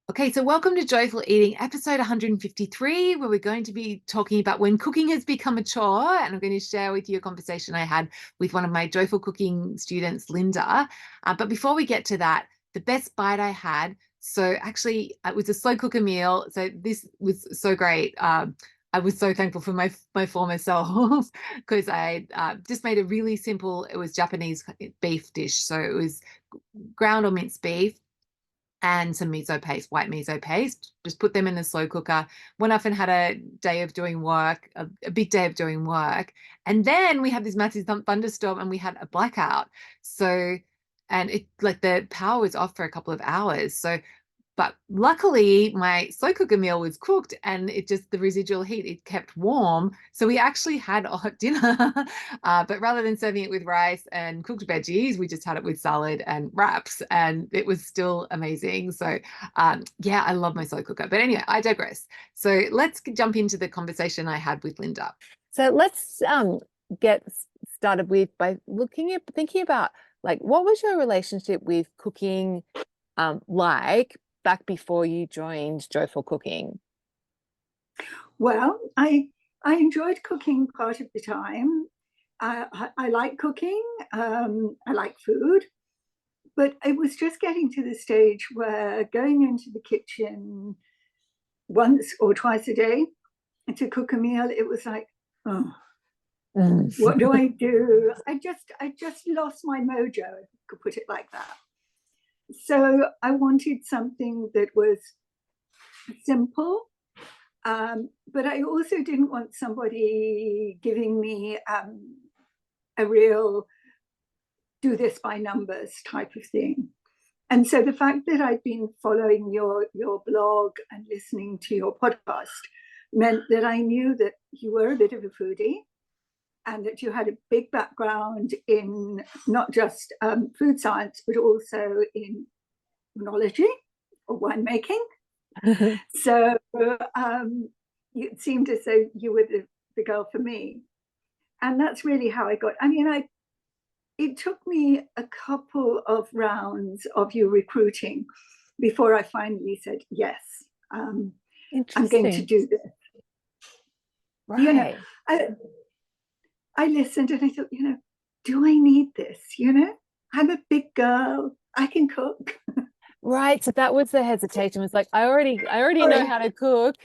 Okay, so welcome to Joyful Eating, episode 153, where we're going to be talking about when cooking has become a chore. And I'm going to share with you a conversation I had with one of my Joyful Cooking students, Linda. But before we get to that, the best bite I had, so actually it was a slow cooker meal. So this was so great. I was so thankful for my former self because I just made a really simple, it was Japanese beef dish. So it was ground or minced beef and some miso paste, white miso paste. Just put them in the slow cooker. Went off and had a day of doing work, a big day of doing work. And then we had this massive thunderstorm and we had a blackout. So, and it like the power was off for a couple of hours. So but luckily, my slow cooker meal was cooked and it just the residual heat, it kept warm. So we actually had a hot dinner. But rather than serving it with rice and cooked veggies, we just had it with salad and wraps. And it was still amazing. So, yeah, I love my slow cooker. But anyway, I digress. So let's jump into the conversation I had with Linda. So let's get started with by thinking about like what was your relationship with cooking like back before you joined Joyful Cooking? Well, I enjoyed cooking part of the time. I like cooking. I like food, but it was just getting to the stage where going into the kitchen once or twice a day to cook a meal, it was like, oh, what do I do? I just lost my mojo, if you could put it like that. So I wanted something that was simple. But I also didn't want somebody giving me a real do this by numbers type of thing. And so the fact that I'd been following your blog and listening to your podcast meant that I knew that you were a bit of a foodie and that you had a big background in not just food science, but also in oenology or winemaking. So it seemed as though you were the girl for me. And that's really how I got. I mean, it took me a couple of rounds of you recruiting before I finally said, yes, I'm going to Interesting. do this. You know, Right. I, I listened and I thought, do I need this? I'm a big girl. I can cook. Right. So that was the hesitation. Was like, I already know Sorry, how to cook.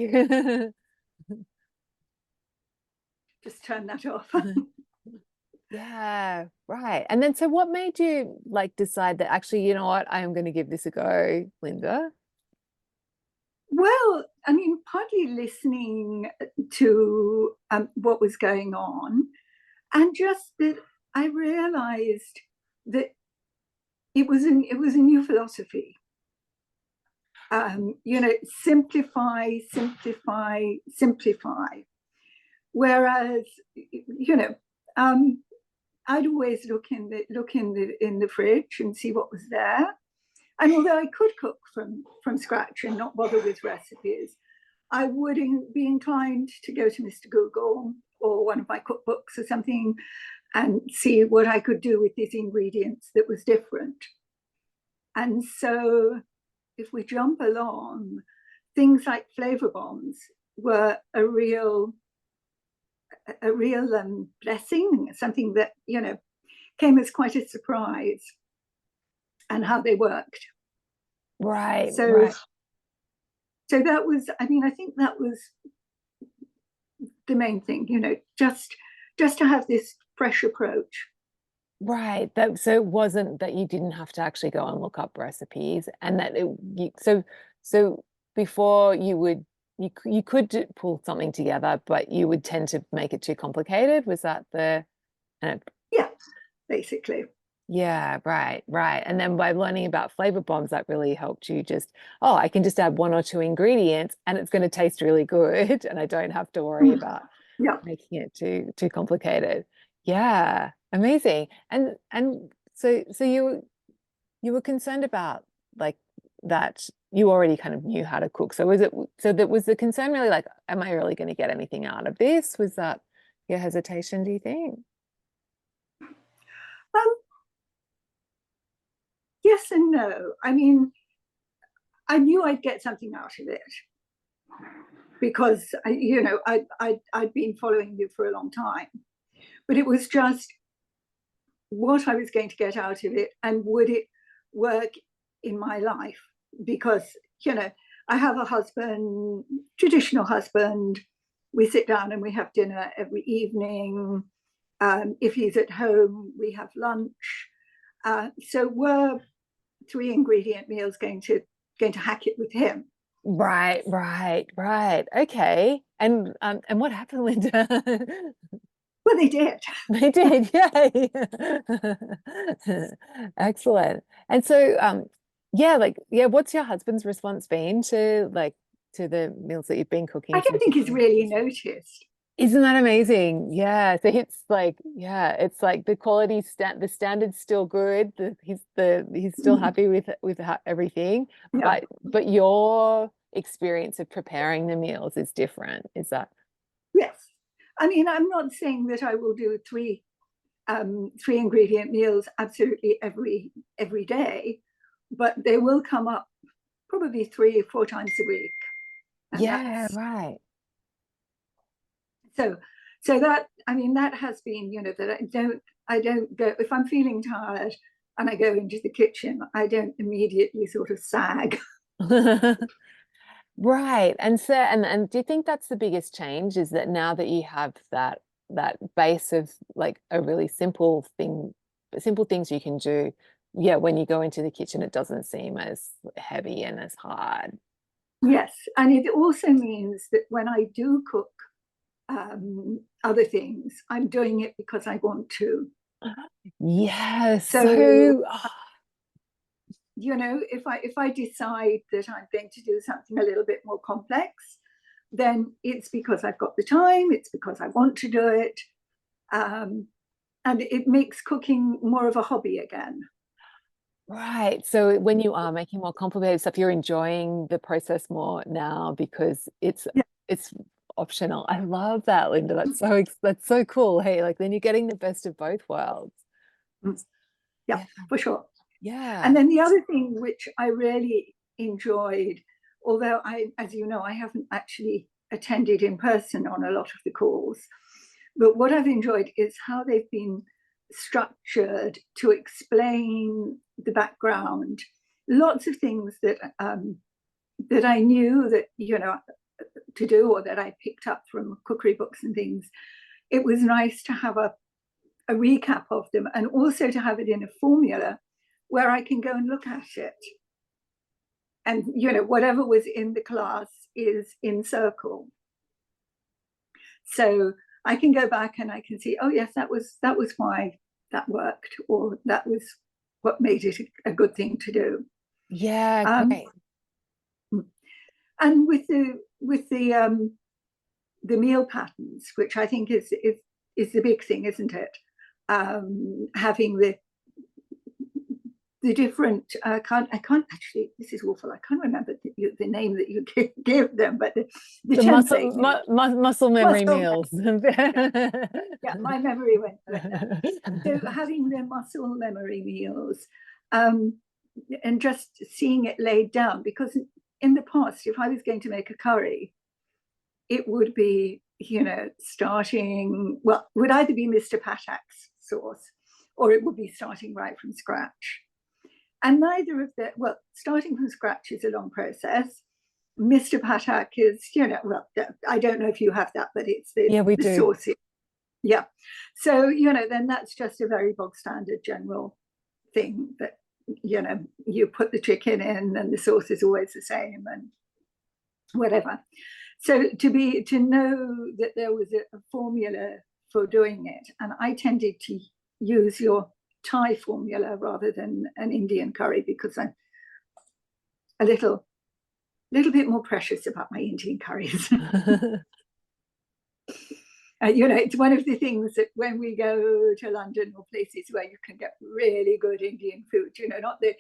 just turn that off. Yeah, right. And then so what made you like decide that actually, you know what, I am going to give this a go, Linda? Well, I mean, partly listening to what was going on, and just that I realized that it was a new philosophy. Simplify, simplify, simplify. Whereas, I'd always look in the fridge and see what was there. And although I could cook from scratch and not bother with recipes, I would be inclined to go to Mr. Google or one of my cookbooks or something and see what I could do with these ingredients that was different. And so if we jump along, things like flavor bombs were a real blessing, something that, came as quite a surprise and how they worked. Right, So right. so that was, I mean, I think that was the main thing, just to have this fresh approach. Right. That so it wasn't that you didn't have to actually go and look up recipes and that so before you could pull something together, but you would tend to make it too complicated. Was that the uh, Yeah, basically. yeah, right, right. And then by learning about flavor bombs, that really helped you just, oh, I can just add one or two ingredients and it's going to taste really good and I don't have to worry about Yeah. making it too complicated. Yeah, amazing. And so you were concerned about like that you already kind of knew how to cook. So was it so that was the concern really like, am I really going to get anything out of this? Was that your hesitation, do you think? Yes and no. I mean, I knew I'd get something out of it because I'd been following you for a long time, but it was just what I was going to get out of it and would it work in my life, because I have a husband, traditional husband. We sit down and we have dinner every evening. If he's at home, we have lunch. So were 3 ingredient meals going to hack it with him? Right. Okay. And what happened, Linda? Well, they did. They did, yay. Excellent. And so what's your husband's response been to the meals that you've been cooking I don't since think you've he's really noticed. Isn't that amazing? Yeah. So it's like, it's like the the standard's still good. He's still happy with everything, Yeah. but your experience of preparing the meals is different. Is that? Yes. I mean, I'm not saying that I will do 3 ingredient meals absolutely every day, but they will come up probably 3 or 4 times a week. And Yeah, right. So that, I mean, that has been, that I don't go, if I'm feeling tired and I go into the kitchen, I don't immediately sort of sag. Right. And so and do you think that's the biggest change, is that now that you have that base of like a really simple things you can do, when you go into the kitchen, it doesn't seem as heavy and as hard. Yes. And it also means that when I do cook other things, I'm doing it because I want to. Yes. So if I decide that I'm going to do something a little bit more complex, then it's because I've got the time, it's because I want to do it, and it makes cooking more of a hobby again. Right. So when you are making more complicated stuff, you're enjoying the process more now because it's optional. I love that, Linda. That's so cool. Hey, like then you're getting the best of both worlds. Yeah, for sure. Yeah. And then the other thing which I really enjoyed, although as you know, I haven't actually attended in person on a lot of the calls, but what I've enjoyed is how they've been structured to explain the background. Lots of things that that I knew that to do, or that I picked up from cookery books and things. It was nice to have a recap of them, and also to have it in a formula where I can go and look at it. And whatever was in the class is in circle. So I can go back and I can see, oh yes, that was why that worked, or that was what made it a good thing to do. Yeah, great. And with the meal patterns, which I think is the big thing, isn't it? Having the different I can't actually, this is awful, I can't remember the name that you give them, but the muscle memory meals. Yeah, my memory went there. So having the muscle memory meals, and just seeing it laid down, because in the past, if I was going to make a curry, it would be starting, well, it would either be Mr. Patak's sauce, or it would be starting right from scratch. And neither of the, well, starting from scratch is a long process. Mr. Patak is, well, I don't know if you have that, but it's we the do. sauce. Yeah. So, then that's just a very bog standard general thing that, you put the chicken in and the sauce is always the same and whatever. So to know that there was a formula for doing it, and I tended to use your Thai formula rather than an Indian curry, because I'm a little bit more precious about my Indian curries. It's one of the things that when we go to London or places where you can get really good Indian food, not the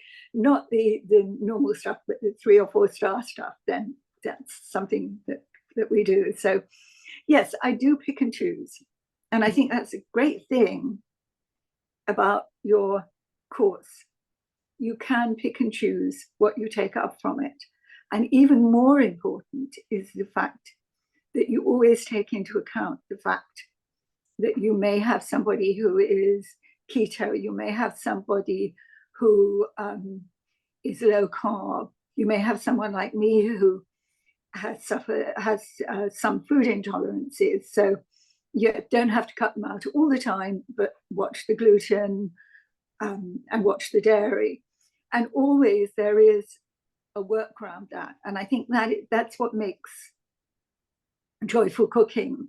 normal stuff, but the 3 or 4 star stuff, then that's something that we do. So yes, I do pick and choose. And I think that's a great thing about your course. You can pick and choose what you take up from it. And even more important is the fact that you always take into account the fact that you may have somebody who is keto, you may have somebody who is low carb, you may have someone like me who has some food intolerances. So you don't have to cut them out all the time, but watch the gluten and watch the dairy. And always there is a work around that. And I think that's what makes joyful cooking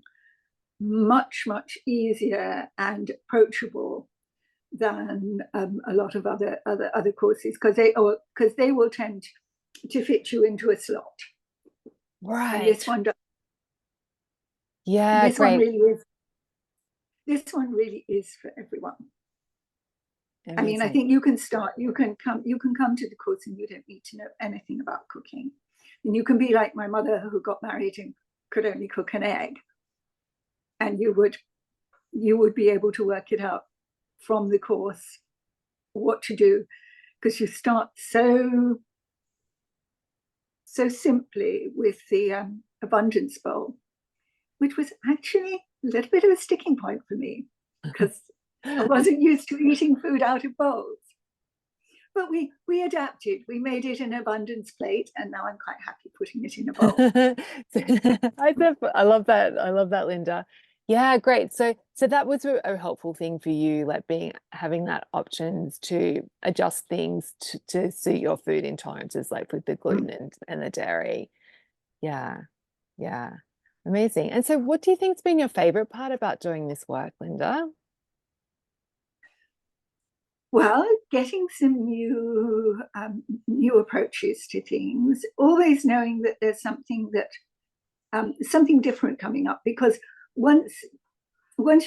much, much easier and approachable than a lot of other courses, because they will tend to fit you into a slot. Right. And this one does. Yeah, this great. one really is. This one really is for everyone. Amazing. I mean, I think you can come to the course and you don't need to know anything about cooking. And you can be like my mother, who got married and could only cook an egg. And you would be able to work it out from the course what to do, because you start so simply with the abundance bowl, which was actually a little bit of a sticking point for me, because I wasn't used to eating food out of bowls. But we adapted. We made it an abundance plate, and now I'm quite happy putting it in a bowl. I love that. I love that, Linda. Yeah, great. So that was a helpful thing for you, like having that options to adjust things to suit your food intolerances, like with the gluten and the dairy. Yeah, yeah, amazing. And so, what do you think's been your favorite part about doing this work, Linda? Well, getting some new approaches to things, always knowing that there's something different coming up, because once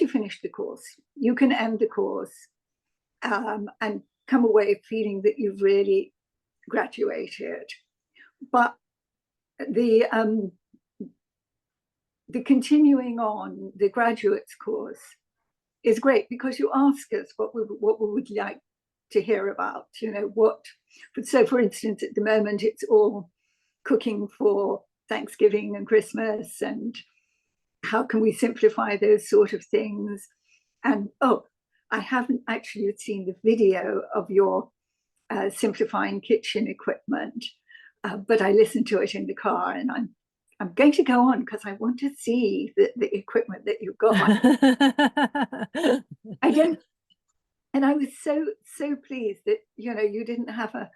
you finish the course, you can end the course and come away feeling that you've really graduated. But the continuing on the graduates course is great, because you ask us what we would like to hear about, so for instance, at the moment it's all cooking for Thanksgiving and Christmas, and how can we simplify those sort of things. And I haven't actually seen the video of your simplifying kitchen equipment, but I listened to it in the car, and I'm going to go on because I want to see the equipment that you've got. I don't, and I was so pleased that you didn't have a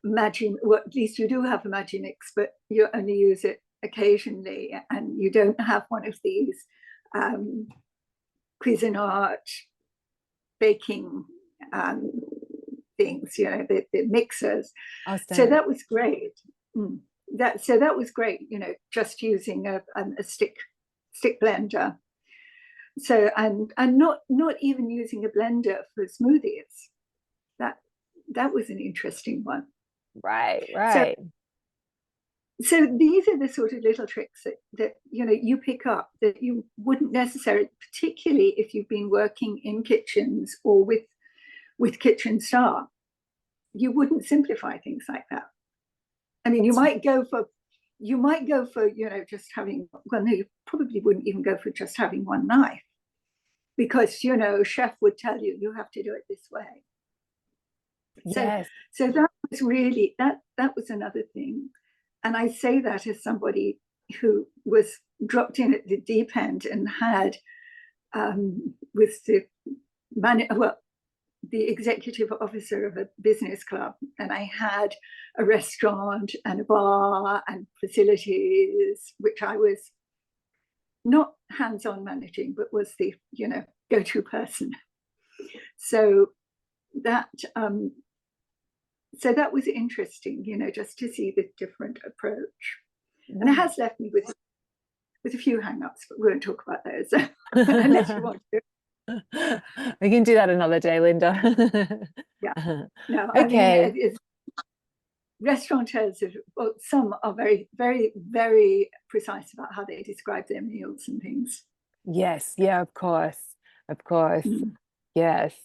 well, at least you do have a Magimix, but you only use it occasionally, and you don't have one of these Cuisinart baking things, the mixers. So that was great. That was great, just using a stick blender. So and not even using a blender for smoothies. That was an interesting one. Right. So these are the sort of little tricks that you pick up, that you wouldn't necessarily, particularly if you've been working in kitchens or with kitchen staff, you wouldn't simplify things like that. I mean, you might go for just having, well, no, you probably wouldn't even go for just having one knife, because chef would tell you have to do it this way. Yes. So that was really that was another thing. And I say that as somebody who was dropped in at the deep end and had was the executive officer of a business club, and I had a restaurant and a bar and facilities, which I was not hands-on managing, but was the go-to person. So that was interesting, just to see the different approach. And it has left me with a few hang-ups, but we won't talk about those unless you want to. We can do that another day, Linda. Yeah. No, okay. I mean, restaurateurs, some are very, very, very precise about how they describe their meals and things. Yes. Yeah, of course. Yes.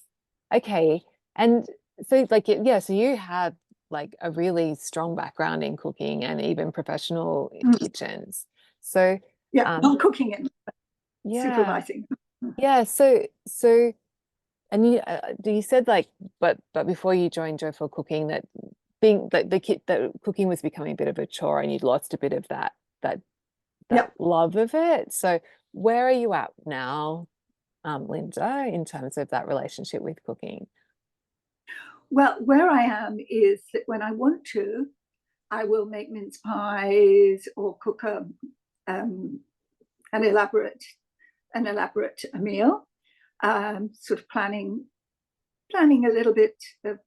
Okay. And so so you had like a really strong background in cooking and even professional Mm. kitchens. So Yeah, not cooking it, yeah, supervising. yeah. And you said like, but before you joined Joyful Cooking, that being like that cooking was becoming a bit of a chore, and you'd lost a bit of that Yeah. love of it. So where are you at now, Linda, in terms of that relationship with cooking? Well, where I am is that when I want to, I will make mince pies or cook um, an elaborate meal. Sort of planning a little bit of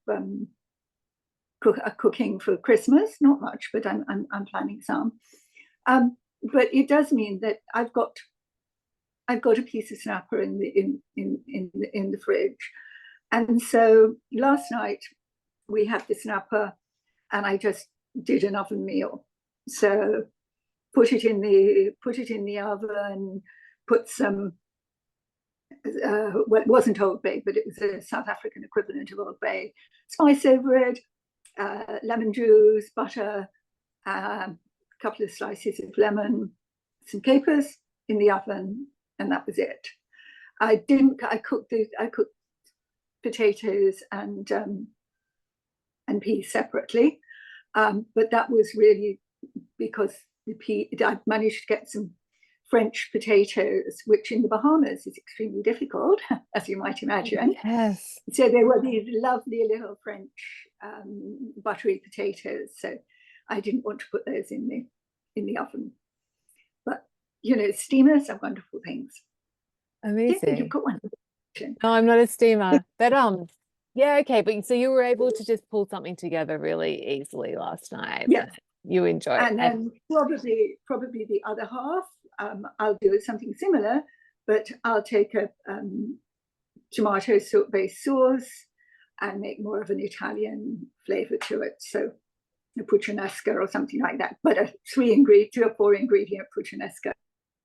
cooking for Christmas. Not much, but I'm planning some. But it does mean that I've got a piece of snapper in the fridge, and so last night we had the snapper, and I just did an oven meal. So put it in the oven, put some well, it wasn't Old Bay, but it was a South African equivalent of Old Bay. Spice over it, lemon juice, butter, a couple of slices of lemon, some capers in the oven, and that was it. I cooked potatoes and peas separately, but that was really because I managed to get some French potatoes, which in the Bahamas is extremely difficult, as you might imagine. Yes. So they were these lovely little French buttery potatoes. So I didn't want to put those in the oven. But steamers are wonderful things. I don't think you've Amazing. got one. No, I'm not a steamer, but yeah, okay. But so you were able to just pull something together really easily last night. Yes. You enjoy it. And then probably the other half, I'll do something similar, but I'll take a tomato based sauce and make more of an Italian flavor to it. So a puttanesca or something like that, but a 2 or 4 ingredient puttanesca.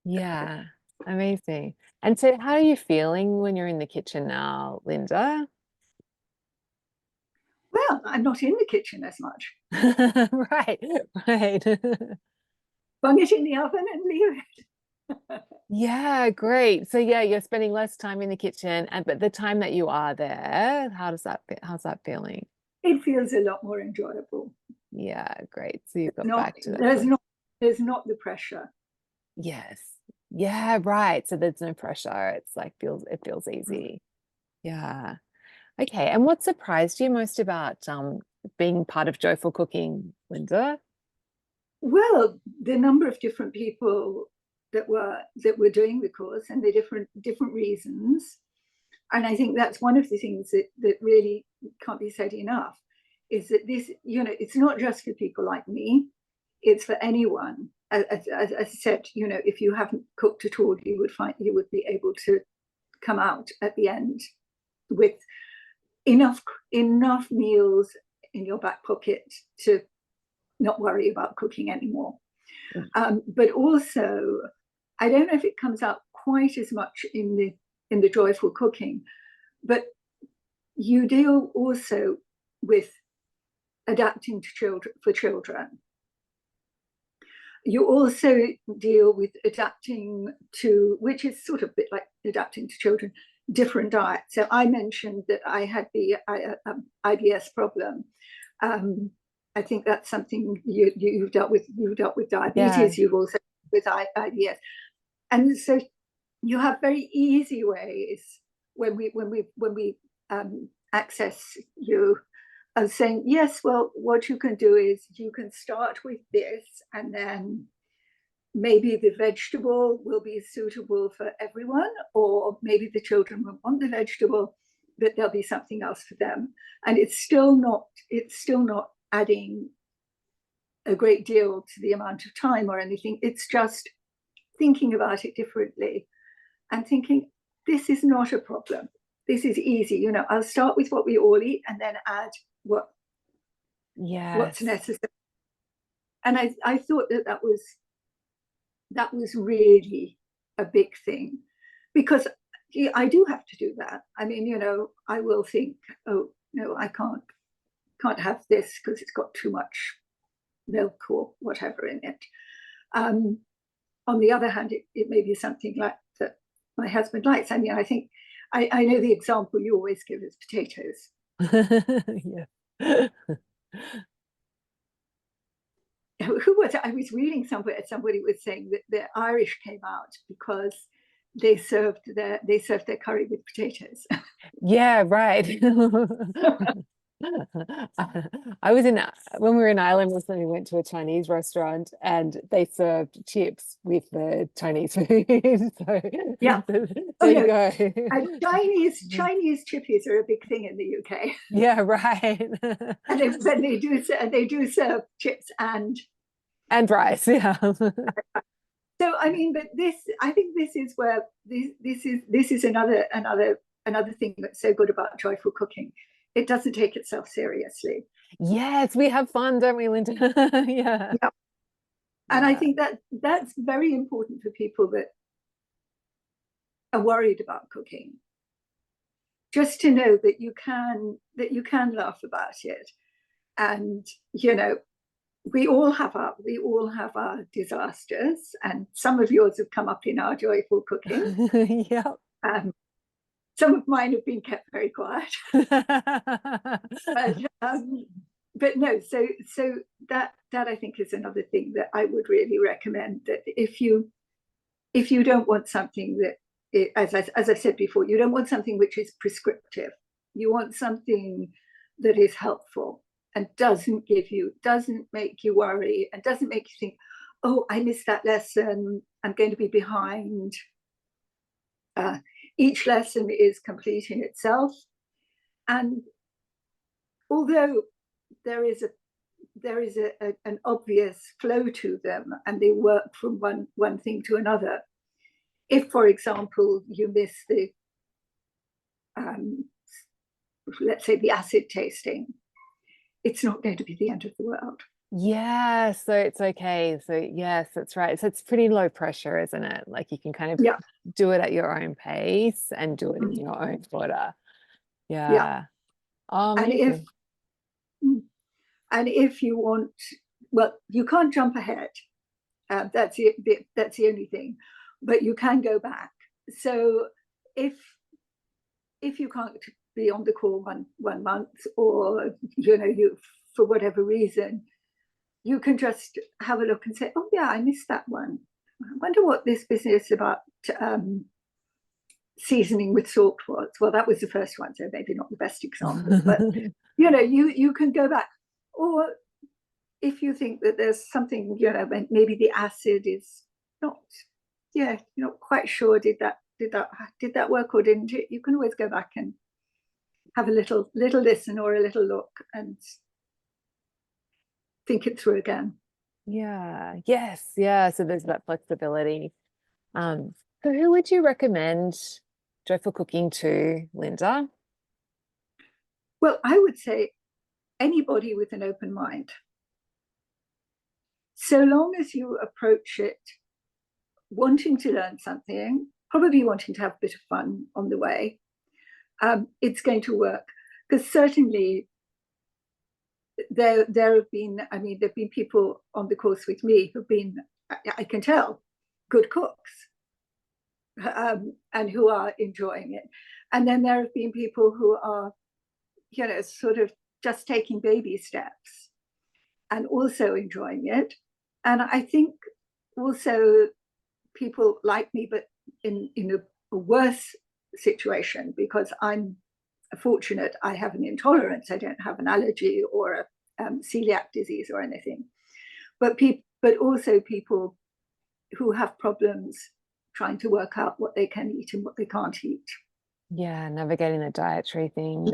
Yeah, amazing. And so how are you feeling when you're in the kitchen now, Linda? Well, I'm not in the kitchen as much. Right, right. Bung it in the oven and leave it. Yeah, great. So yeah, you're spending less time in the kitchen, and but the time that you are there, how's that feeling? It feels a lot more enjoyable. Yeah, great. So you've got Not back to that. there's not the pressure. Yes. Yeah, right. So there's no pressure. It's like it feels easy. Yeah. Okay. And what surprised you most about being part of Joyful Cooking, Linda? Well, the number of different people that were doing the course and the different reasons. And I think that's one of the things that really can't be said enough, is that this, it's not just for people like me, it's for anyone. As I said, if you haven't cooked at all, you would be able to come out at the end with enough meals in your back pocket to not worry about cooking anymore. But also, I don't know if it comes out quite as much in the Joyful Cooking, but you deal also with adapting to children. You also deal with adapting to, which is sort of a bit like adapting to children, different diets. So I mentioned that I had the IBS problem. I think that's something you've dealt with. You've dealt with diabetes. Yeah. You've also with IBS, and so you have very easy ways when we access you of saying, yes, well, what you can do is you can start with this, and then maybe the vegetable will be suitable for everyone, or maybe the children will want the vegetable, but there'll be something else for them. And it's still not adding a great deal to the amount of time or anything. It's just thinking about it differently and thinking, this is not a problem. This is easy. I'll start with what we all eat and then add what's necessary. And I thought that was really a big thing, because I do have to do that. I mean, I will think, oh no, I can't can't have this because it's got too much milk or whatever in it. On the other hand, it may be something like that my husband likes. I mean, I think I know the example you always give is potatoes. Yeah. Who was it? I was reading somewhere somebody was saying that the Irish came out because they served their curry with potatoes. Yeah, right. I was in when we were in Ireland recently, we went to a Chinese restaurant and they served chips with the Chinese food. So Yeah. there Oh, you no. go. Chinese chippies are a big thing in the UK. Yeah, right. And they do serve chips and rice, yeah. so I mean, but I think this is where this is another thing that's so good about joyful cooking. It doesn't take itself seriously. Yes, we have fun, don't we, Linda? Yeah. Yeah. And I think that's very important for people that are worried about cooking. Just to know that you can laugh about it, and we all have our disasters, and some of yours have come up in our joyful cooking. Yeah. Some of mine have been kept very quiet. But no, so that I think is another thing that I would really recommend, that if you don't want something that, as I said before, you don't want something which is prescriptive. You want something that is helpful and doesn't make you worry and doesn't make you think, oh, I missed that lesson, I'm going to be behind. Each lesson is complete in itself, and although there is an obvious flow to them, and they work from one thing to another. If, for example, you miss the let's say the acid tasting, it's not going to be the end of the world. Yeah, so it's okay. So yes, that's right. So it's pretty low pressure, isn't it? Like you can kind of do it at your own pace and do it in your own order. Yeah. Oh, amazing. And if you want, well, you can't jump ahead. That's the only thing, but you can go back. So if you can't be on the call one month, or you for whatever reason, you can just have a look and say, oh yeah, I missed that one. I wonder what this business about seasoning with salt was. Well, that was the first one, so maybe not the best example, but you can go back. Or if you think that there's something, maybe the acid is not, you're not quite sure, did that work or didn't it? You can always go back and have a little listen or a little look and think it through again. Yeah. Yes. Yeah. So there's that flexibility. So who would you recommend joyful cooking to, Linda? Well, I would say anybody with an open mind. So long as you approach it wanting to learn something, probably wanting to have a bit of fun on the way, it's going to work. Because certainly there have been people on the course with me who've been, I can tell, good cooks, and who are enjoying it. And then there have been people who are, sort of just taking baby steps and also enjoying it. And I think also people like me, but in a worse situation, because I'm fortunate, I have an intolerance, I don't have an allergy or a celiac disease or anything. But also people who have problems trying to work out what they can eat and what they can't eat. Yeah, navigating the dietary things.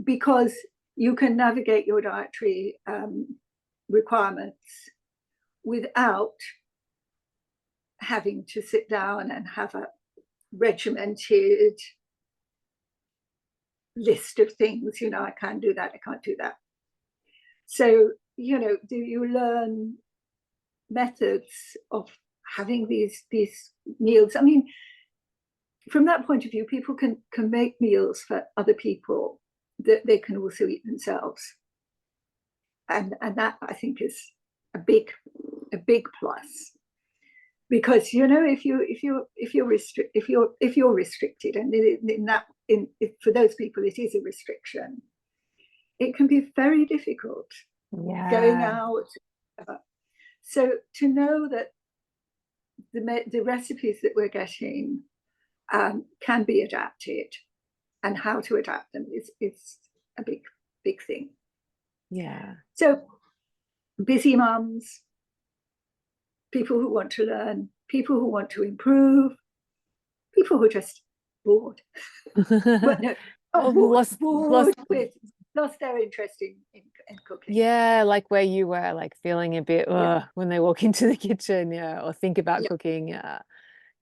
Because you can navigate your dietary requirements without having to sit down and have a regimented list of things. I can't do that, I can't do that. So, do you learn methods of having these meals? I mean, from that point of view, people can make meals for other people that they can also eat themselves, and that I think is a big plus. Because if you're restricted, and for those people it is a restriction, it can be very difficult going out. So to know that the recipes that we're getting can be adapted, and how to adapt them is a big thing. Yeah. So busy mums, people who want to learn, people who want to improve, people who are just bored. Well, no, lost their interest in cooking. Yeah, like where you were, like feeling a bit when they walk into the kitchen, or think about cooking.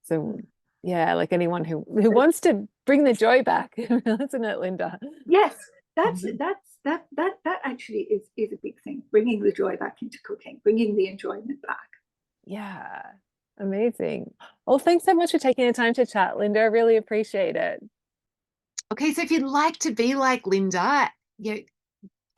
So yeah, like anyone who wants to bring the joy back, isn't it, Linda? Yes, that actually is a big thing, bringing the joy back into cooking, bringing the enjoyment back. Yeah, amazing. Well, thanks so much for taking the time to chat, Linda. I really appreciate it. Okay, so if you'd like to be like Linda,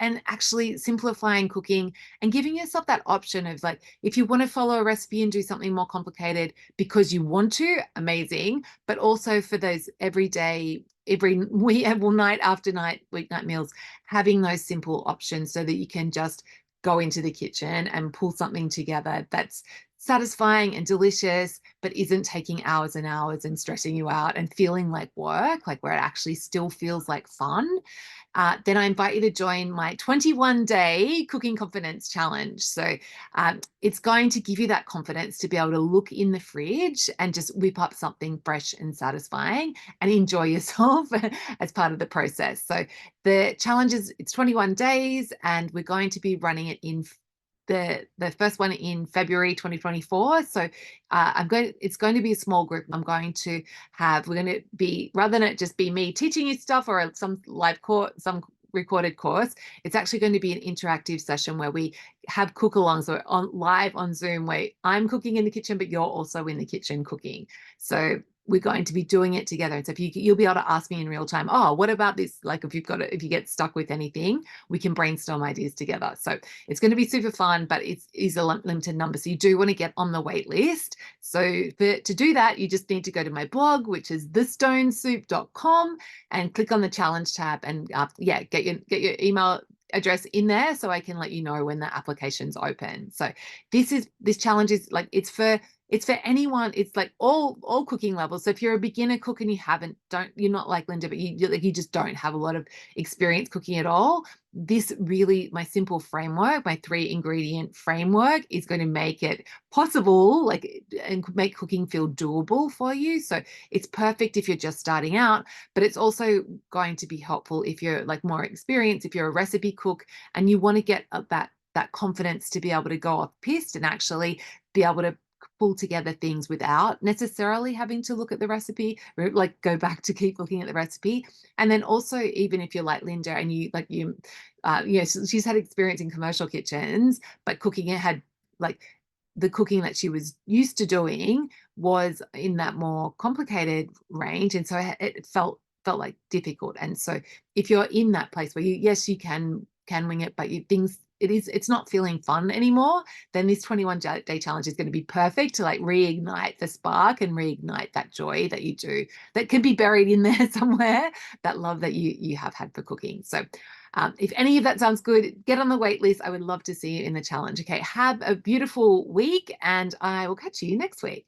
and actually simplifying cooking and giving yourself that option of, like, if you want to follow a recipe and do something more complicated because you want to, amazing. But also for those everyday, every week, well, night after night, weeknight meals, having those simple options so that you can just go into the kitchen and pull something together that's satisfying and delicious, but isn't taking hours and hours and stressing you out and feeling like work, like where it actually still feels like fun. Then I invite you to join my 21-day cooking confidence challenge. So it's going to give you that confidence to be able to look in the fridge and just whip up something fresh and satisfying and enjoy yourself as part of the process. So the challenge it's 21 days, and we're going to be running it in the first one in February 2024. So it's going to be a small group. We're going to be, rather than it just be me teaching you stuff or some live course, some recorded course, it's actually going to be an interactive session where we have cook-alongs, or live on Zoom, where I'm cooking in the kitchen, but you're also in the kitchen cooking. So we're going to be doing it together. And so you'll be able to ask me in real time, oh, what about this? Like if you get stuck with anything, we can brainstorm ideas together. So it's going to be super fun, but it is a limited number. So you do want to get on the wait list. So to do that, you just need to go to my blog, which is thestonesoup.com, and click on the challenge tab, and get your email address in there so I can let you know when the application's open. So this challenge is like, it's for anyone. It's like all cooking levels. So if you're a beginner cook and you're not like Linda, but you just don't have a lot of experience cooking at all, this really, my simple framework, my 3-ingredient framework, is going to make it possible, and make cooking feel doable for you. So it's perfect if you're just starting out, but it's also going to be helpful if you're like more experienced, if you're a recipe cook and you want to get that confidence to be able to go off piste and actually be able to pull together things without necessarily having to look at the recipe, or like go back to keep looking at the recipe. And then also, even if you're like Linda and she's had experience in commercial kitchens, but cooking it had like the cooking that she was used to doing was in that more complicated range, and so it felt like difficult. And so if you're in that place where you can wing it, but it's not feeling fun anymore, then this 21-day challenge is going to be perfect to like reignite the spark and reignite that joy that you do, that can be buried in there somewhere, that love that you have had for cooking. So if any of that sounds good, get on the wait list. I would love to see you in the challenge. Okay, have a beautiful week, and I will catch you next week.